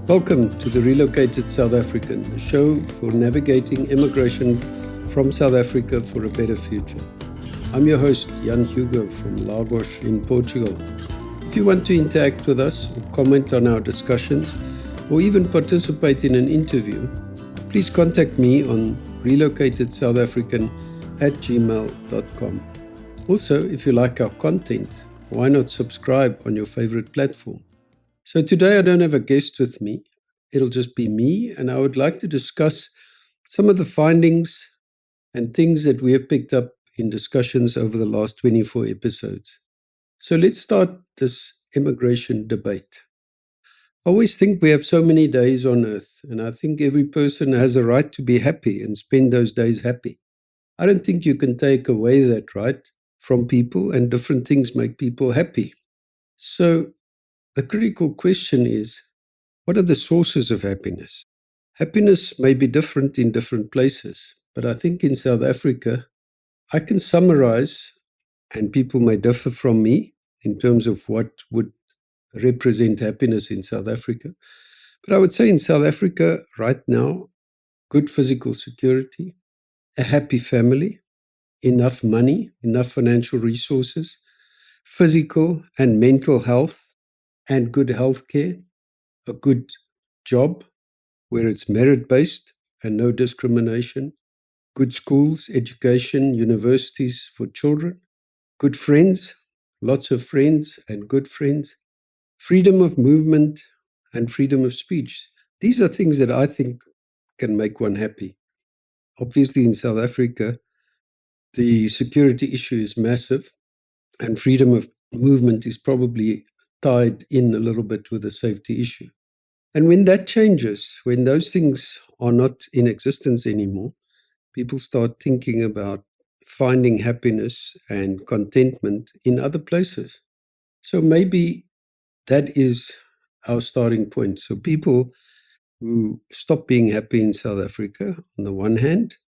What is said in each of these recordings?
Welcome to the Relocated South African, a show for navigating immigration from South Africa for a better future. I'm your host, Jan Hugo from Lagos in Portugal. If you want to interact with us or comment on our discussions or even participate in an interview, please contact me on relocatedsoutafrican@gmail.com. Also, if you like our content, why not subscribe on your favorite platform? So today I don't have a guest with me. It'll just be me, and I would like to discuss some of the findings and things that we have picked up in discussions over the last 24 episodes. So let's start this immigration debate. I always think we have so many days on earth, and I think every person has a right to be happy and spend those days happy. I don't think you can take away that right from people, and different things make people happy. So the critical question is, what are the sources of happiness? Happiness may be different in different places, but I think in South Africa, I can summarize, and people may differ from me in terms of what would represent happiness in South Africa. But I would say in South Africa right now, good physical security, a happy family, enough money, enough financial resources, physical and mental health, and good healthcare, a good job where it's merit-based and no discrimination, good schools, education, universities for children, good friends, lots of friends and good friends, freedom of movement and freedom of speech. These are things that I think can make one happy. Obviously, in South Africa, the security issue is massive, and freedom of movement is probably tied in a little bit with the safety issue. And when that changes, when those things are not in existence anymore, people start thinking about finding happiness and contentment in other places. So maybe that is our starting point. So people who stop being happy in South Africa, on the one hand,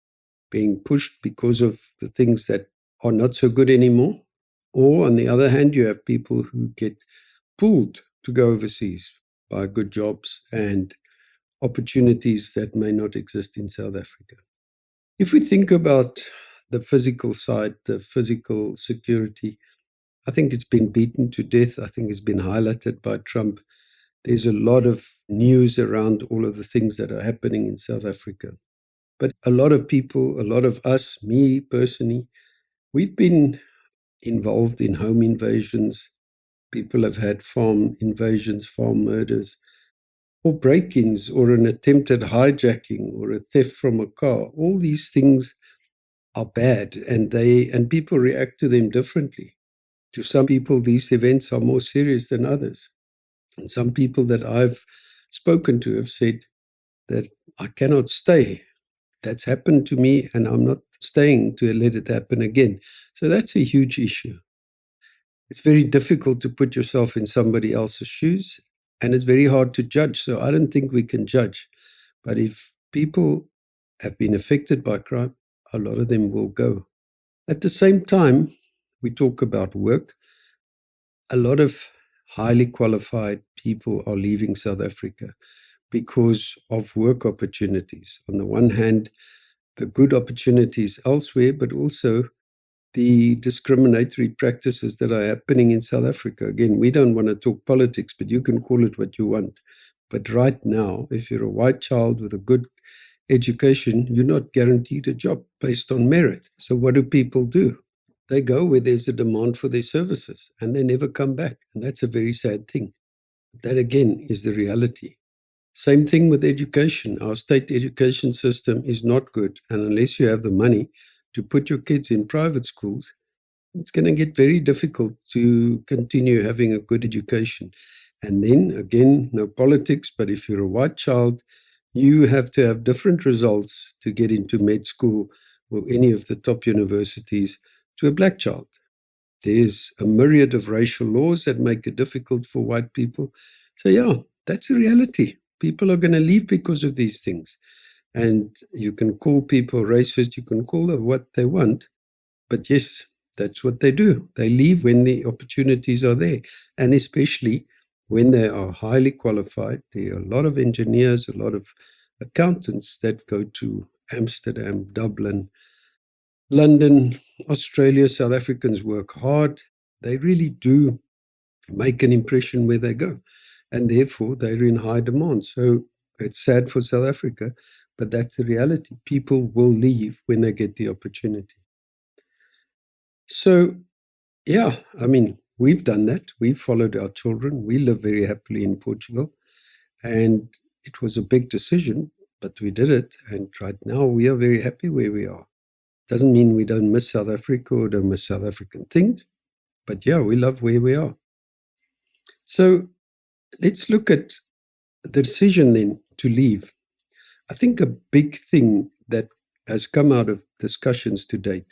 being pushed because of the things that are not so good anymore, or on the other hand, you have people who get pulled to go overseas by good jobs and opportunities that may not exist in South Africa. If we think about the physical side, the physical security, I think it's been beaten to death. I think it's been highlighted by Trump. There's a lot of news around all of the things that are happening in South Africa. But a lot of people, a lot of us, me personally, we've been involved in home invasions. People have had farm invasions, farm murders, or break-ins, or an attempted hijacking, or a theft from a car. All these things are bad, and people react to them differently. To some people, these events are more serious than others. And some people that I've spoken to have said that I cannot stay. That's happened to me, and I'm not staying to let it happen again. So that's a huge issue. It's very difficult to put yourself in somebody else's shoes, and it's very hard to judge. So I don't think we can judge. But if people have been affected by crime, a lot of them will go. At the same time, we talk about work. A lot of highly qualified people are leaving South Africa because of work opportunities. On the one hand, the good opportunities elsewhere, but also the discriminatory practices that are happening in South Africa. Again, we don't want to talk politics, but you can call it what you want. But right now, if you're a white child with a good education, you're not guaranteed a job based on merit. So what do people do? They go where there's a demand for their services, and they never come back. And that's a very sad thing. That, again, is the reality. Same thing with education. Our state education system is not good. And unless you have the money to put your kids in private schools, it's going to get very difficult to continue having a good education. And then, again, no politics, but if you're a white child, you have to have different results to get into med school or any of the top universities to a black child. There's a myriad of racial laws that make it difficult for white people. So yeah, that's a reality. People are going to leave because of these things. And you can call people racist, you can call them what they want, but yes, that's what they do. They leave when the opportunities are there. And especially when they are highly qualified, there are a lot of engineers, a lot of accountants that go to Amsterdam, Dublin, London, Australia. South Africans work hard. They really do make an impression where they go. And therefore, they're in high demand. So it's sad for South Africa, but that's the reality. People will leave when they get the opportunity. So, yeah, I mean, we've done that. We've followed our children. We live very happily in Portugal. And it was a big decision, but we did it. And right now, we are very happy where we are. Doesn't mean we don't miss South Africa or don't miss South African things. But yeah, we love where we are. So let's look at the decision then to leave. I think a big thing that has come out of discussions to date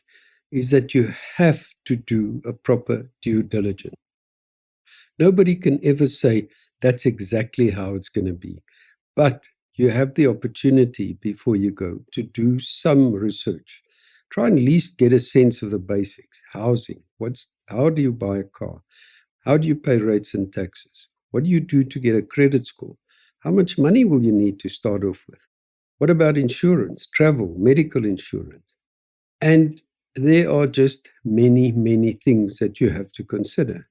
is that you have to do a proper due diligence. Nobody can ever say that's exactly how it's going to be. But you have the opportunity before you go to do some research. Try and at least get a sense of the basics. Housing. How do you buy a car? How do you pay rates and taxes? What do you do to get a credit score? How much money will you need to start off with? What about insurance, travel, medical insurance? And there are just many, many things that you have to consider.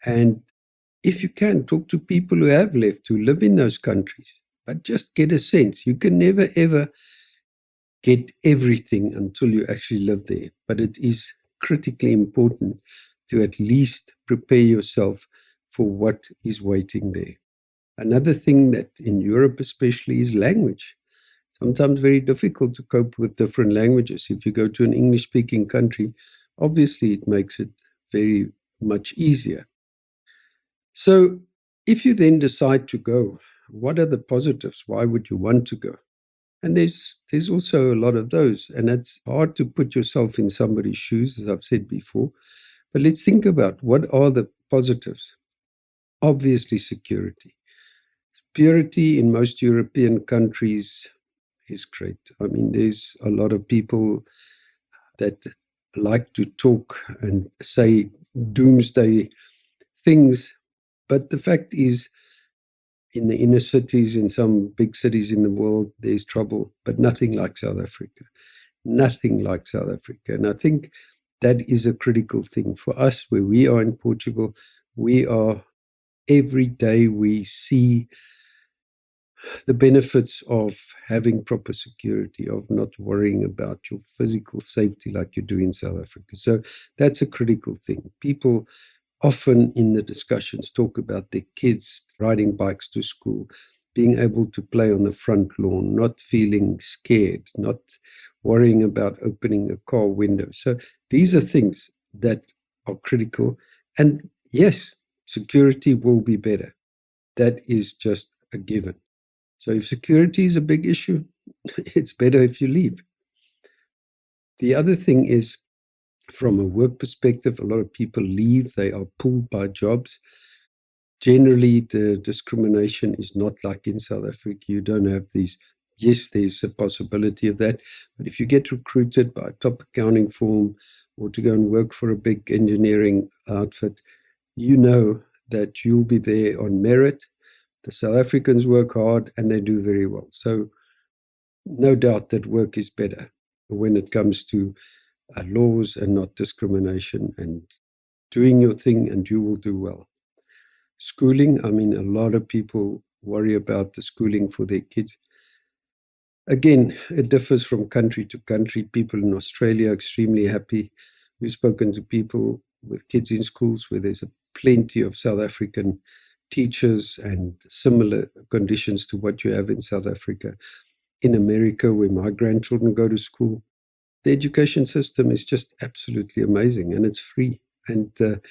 And if you can, talk to people who have left, who live in those countries, but just get a sense. You can never, ever get everything until you actually live there. But it is critically important to at least prepare yourself for what is waiting there. Another thing that in Europe especially is language. Sometimes very difficult to cope with different languages. If you go to an English-speaking country, obviously it makes it very much easier. So if you then decide to go, what are the positives? Why would you want to go? And there's also a lot of those. And it's hard to put yourself in somebody's shoes, as I've said before. But let's think about what are the positives. Obviously, security. Security in most European countries is great. I mean, there's a lot of people that like to talk and say doomsday things. But the fact is, in the inner cities, in some big cities in the world, there's trouble, but nothing like South Africa. Nothing like South Africa. And I think that is a critical thing for us where we are in Portugal. We are, every day we see the benefits of having proper security, of not worrying about your physical safety like you do in South Africa. So that's a critical thing. People often in the discussions talk about their kids riding bikes to school, being able to play on the front lawn, not feeling scared, not worrying about opening a car window. So these are things that are critical. And yes, security will be better. That is just a given. So if security is a big issue, it's better if you leave. The other thing is, from a work perspective, a lot of people leave. They are pulled by jobs. Generally, the discrimination is not like in South Africa. You don't have these. Yes, there's a possibility of that. But if you get recruited by a top accounting firm or to go and work for a big engineering outfit, you know that you'll be there on merit. The South Africans work hard and they do very well. So no doubt that work is better when it comes to laws and not discrimination, and doing your thing and you will do well. Schooling, I mean, a lot of people worry about the schooling for their kids. Again, it differs from country to country. People in Australia are extremely happy. We've spoken to people with kids in schools where there's plenty of South African teachers and similar conditions to what you have in South Africa. In America, where my grandchildren go to school, the education system is just absolutely amazing and it's free. And the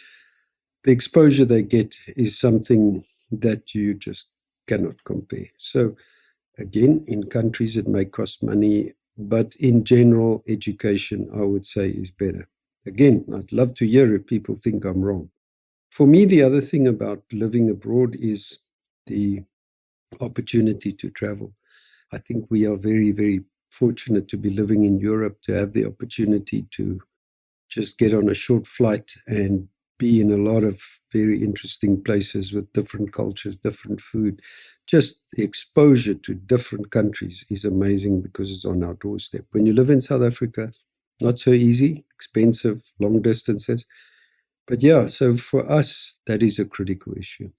exposure they get is something that you just cannot compare. So again, in countries it may cost money, but in general, education, I would say, is better. Again, I'd love to hear if people think I'm wrong. For me, the other thing about living abroad is the opportunity to travel. I think we are very, very fortunate to be living in Europe, to have the opportunity to just get on a short flight and be in a lot of very interesting places with different cultures, different food. Just the exposure to different countries is amazing because it's on our doorstep. When you live in South Africa, not so easy, expensive, long distances. But yeah, so for us, that is a critical issue.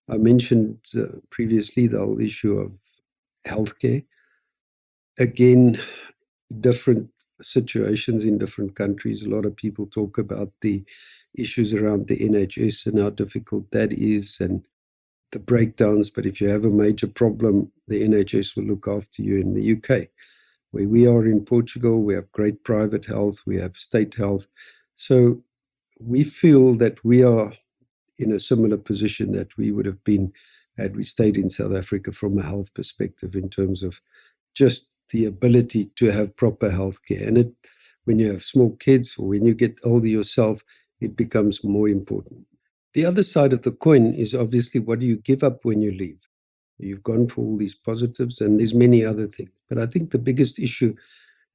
I mentioned previously the whole issue of healthcare. Again, different situations in different countries. A lot of people talk about the issues around the NHS and how difficult that is and the breakdowns. But if you have a major problem, the NHS will look after you. In the UK, where we are in Portugal, we have great private health, we have state health. So we feel that we are in a similar position that we would have been had we stayed in South Africa from a health perspective in terms of just the ability to have proper health care. And when you have small kids or when you get older yourself, it becomes more important. The other side of the coin is obviously what do you give up when you leave? You've gone for all these positives and there's many other things. But I think the biggest issue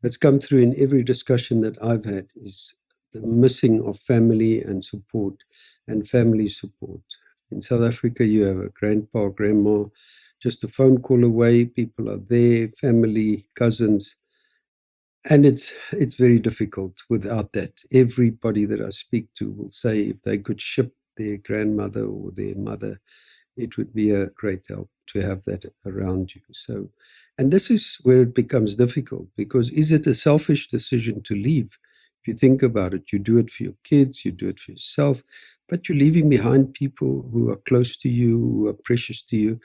that's come through in every discussion that I've had is the missing of family and support and family support. In South Africa, you have a grandpa, grandma, just a phone call away. People are there, family, cousins. And it's very difficult without that. Everybody that I speak to will say if they could ship their grandmother or their mother, it would be a great help to have that around you. So, and this is where it becomes difficult because is it a selfish decision to leave? If you think about it, you do it for your kids, you do it for yourself, but you're leaving behind people who are close to you, who are precious to you.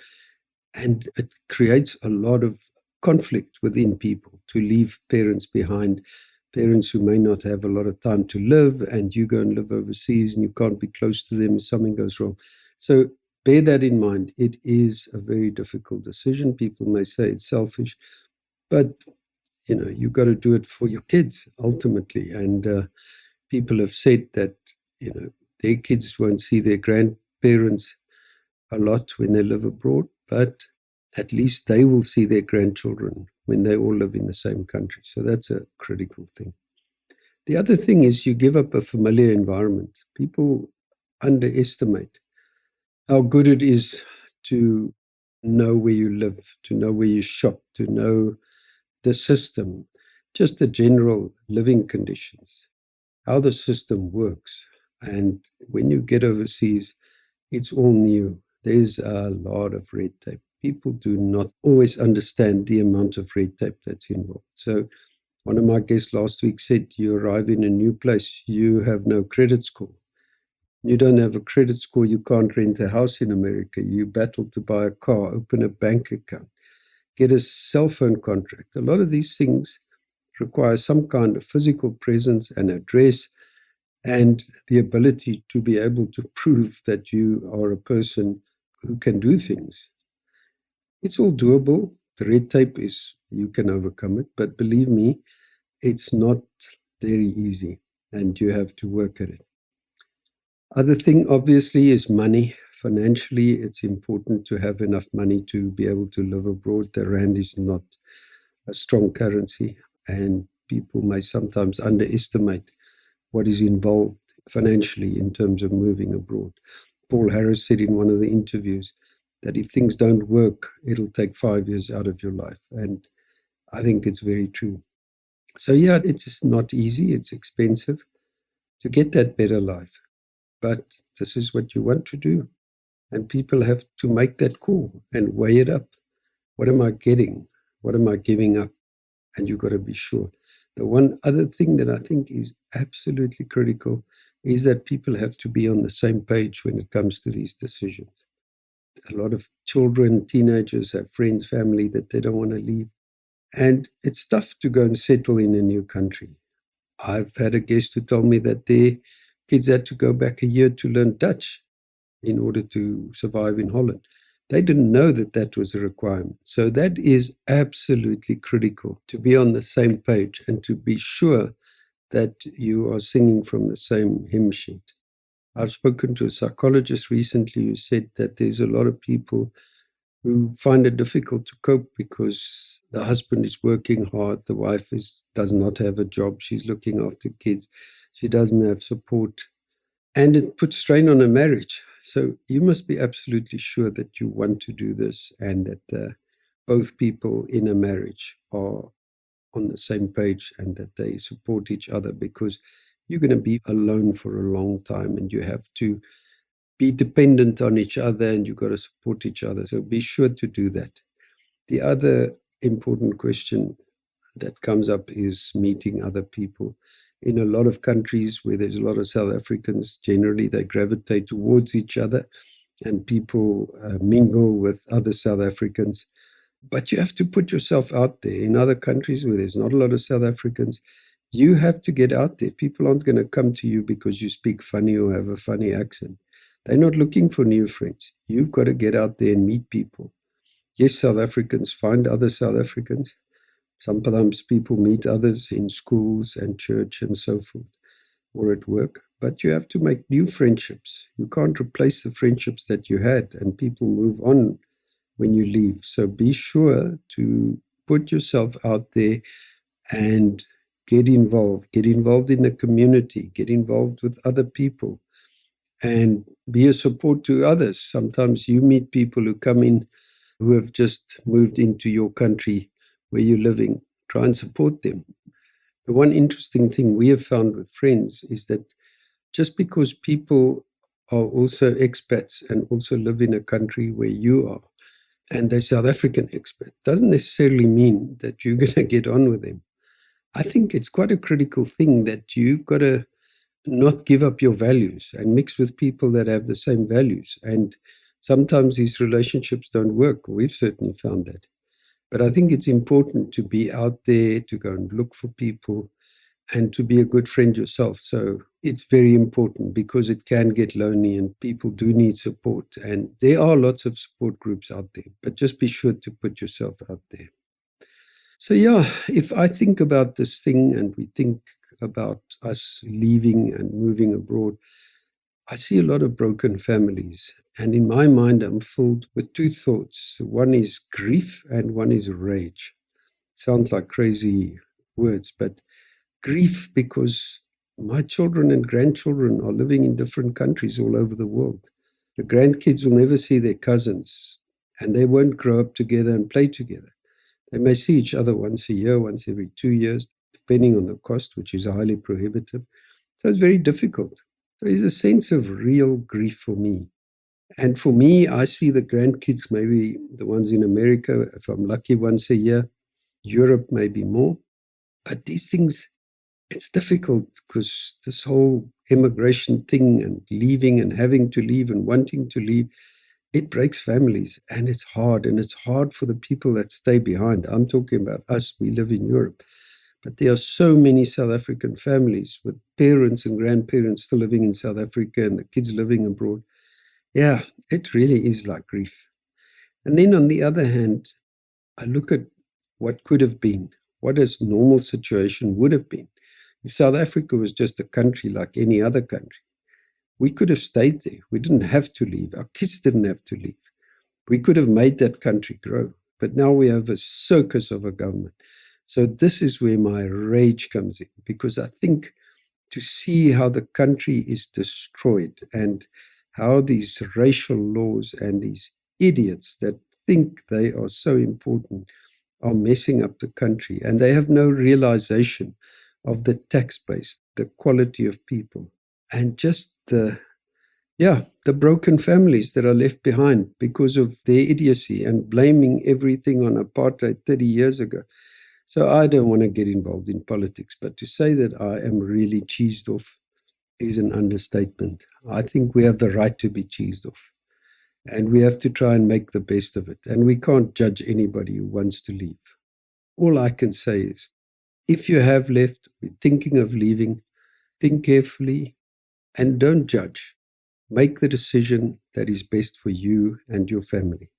And it creates a lot of conflict within people to leave parents behind, parents who may not have a lot of time to live, and you go and live overseas and you can't be close to them if something goes wrong. So bear that in mind. It is a very difficult decision. People may say it's selfish, but you've got to do it for your kids ultimately. And people have said that their kids won't see their grandparents a lot when they live abroad, but at least they will see their grandchildren when they all live in the same country. So that's a critical thing. The other thing is you give up a familiar environment. People underestimate how good it is to know where you live, to know where you shop, to know the system, just the general living conditions, how the system works. And when you get overseas, it's all new. There's a lot of red tape. People do not always understand the amount of red tape that's involved. So one of my guests last week said, you arrive in a new place, you have no credit score. You don't have a credit score, you can't rent a house in America. You battle to buy a car, open a bank account, get a cell phone contract. A lot of these things require some kind of physical presence and address and the ability to be able to prove that you are a person who can do things. It's all doable. The red tape is, you can overcome it. But believe me, it's not very easy and you have to work at it. Other thing, obviously, is money. Financially, it's important to have enough money to be able to live abroad. The rand is not a strong currency, and people may sometimes underestimate what is involved financially in terms of moving abroad. Paul Harris said in one of the interviews that if things don't work, it'll take 5 years out of your life. And I think it's very true. So yeah, it's not easy. It's expensive to get that better life. But this is what you want to do. And people have to make that call and weigh it up. What am I getting? What am I giving up? And you've got to be sure. The one other thing that I think is absolutely critical is that people have to be on the same page when it comes to these decisions. A lot of children, teenagers have friends, family that they don't want to leave. And it's tough to go and settle in a new country. I've had a guest who told me that their kids had to go back a year to learn Dutch in order to survive in Holland. They didn't know that that was a requirement. So that is absolutely critical, to be on the same page and to be sure that you are singing from the same hymn sheet. I've spoken to a psychologist recently who said that there's a lot of people who find it difficult to cope because the husband is working hard, the wife does not have a job, she's looking after kids, she doesn't have support. And it puts strain on a marriage. So you must be absolutely sure that you want to do this and that both people in a marriage are on the same page and that they support each other, because you're going to be alone for a long time and you have to be dependent on each other and you've got to support each other. So be sure to do that. The other important question that comes up is meeting other people. In a lot of countries where there's a lot of South Africans, generally they gravitate towards each other and people mingle with other South Africans. But you have to put yourself out there. In other countries where there's not a lot of South Africans, you have to get out there. People aren't going to come to you because you speak funny or have a funny accent. They're not looking for new friends. You've got to get out there and meet people. Yes, South Africans find other South Africans. Sometimes people meet others in schools and church and so forth, or at work. But you have to make new friendships. You can't replace the friendships that you had, and people move on when you leave. So be sure to put yourself out there and get involved. Get involved in the community. Get involved with other people and be a support to others. Sometimes you meet people who come in who have just moved into your country where you're living. Try and support them. The one interesting thing we have found with friends is that just because people are also expats and also live in a country where you are, and they're South African expats, doesn't necessarily mean that you're going to get on with them. I think it's quite a critical thing that you've got to not give up your values and mix with people that have the same values. And sometimes these relationships don't work. We've certainly found that. But I think it's important to be out there, to go and look for people and to be a good friend yourself. So it's very important because it can get lonely and people do need support. And there are lots of support groups out there, but just be sure to put yourself out there. So yeah, if I think about this thing and we think about us leaving and moving abroad, I see a lot of broken families. And in my mind, I'm filled with two thoughts. One is grief and one is rage. Sounds like crazy words, but grief because my children and grandchildren are living in different countries all over the world. The grandkids will never see their cousins and they won't grow up together and play together. They may see each other once a year, once every 2 years, depending on the cost, which is highly prohibitive. So it's very difficult. So there's a sense of real grief for me. And for me, I see the grandkids, maybe the ones in America, if I'm lucky, once a year, Europe maybe more. But these things, it's difficult because this whole immigration thing and leaving and having to leave and wanting to leave, it breaks families and it's hard. And it's hard for the people that stay behind. I'm talking about us, we live in Europe. But there are so many South African families with parents and grandparents still living in South Africa and the kids living abroad. Yeah, it really is like grief. And then on the other hand, I look at what could have been, what a normal situation would have been. If South Africa was just a country like any other country, we could have stayed there. We didn't have to leave. Our kids didn't have to leave. We could have made that country grow. But now we have a circus of a government. So this is where my rage comes in, because I think to see how the country is destroyed and how these racial laws and these idiots that think they are so important are messing up the country, and they have no realization of the tax base, the quality of people, and just the broken families that are left behind because of their idiocy and blaming everything on apartheid 30 years ago. So I don't want to get involved in politics, but to say that I am really cheesed off is an understatement. I think we have the right to be cheesed off, and we have to try and make the best of it. And we can't judge anybody who wants to leave. All I can say is, if you have left, we're thinking of leaving, think carefully and don't judge. Make the decision that is best for you and your family.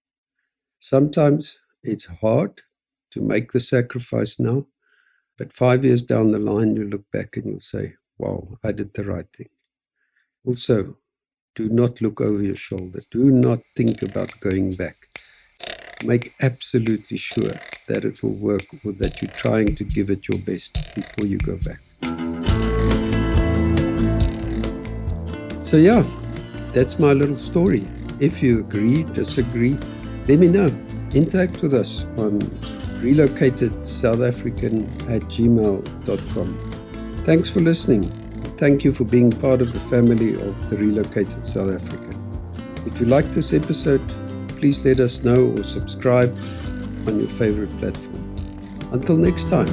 Sometimes it's hard to make the sacrifice now, but 5 years down the line, you look back and you'll say, wow, I did the right thing. Also, do not look over your shoulder. Do not think about going back. Make absolutely sure that it will work or that you're trying to give it your best before you go back. So yeah, that's my little story. If you agree, disagree, let me know. Interact with us on relocatedSouthAfrican@gmail.com. Thanks for listening. Thank you for being part of the family of the Relocated South African. If you like this episode, please let us know or subscribe on your favorite platform. Until next time.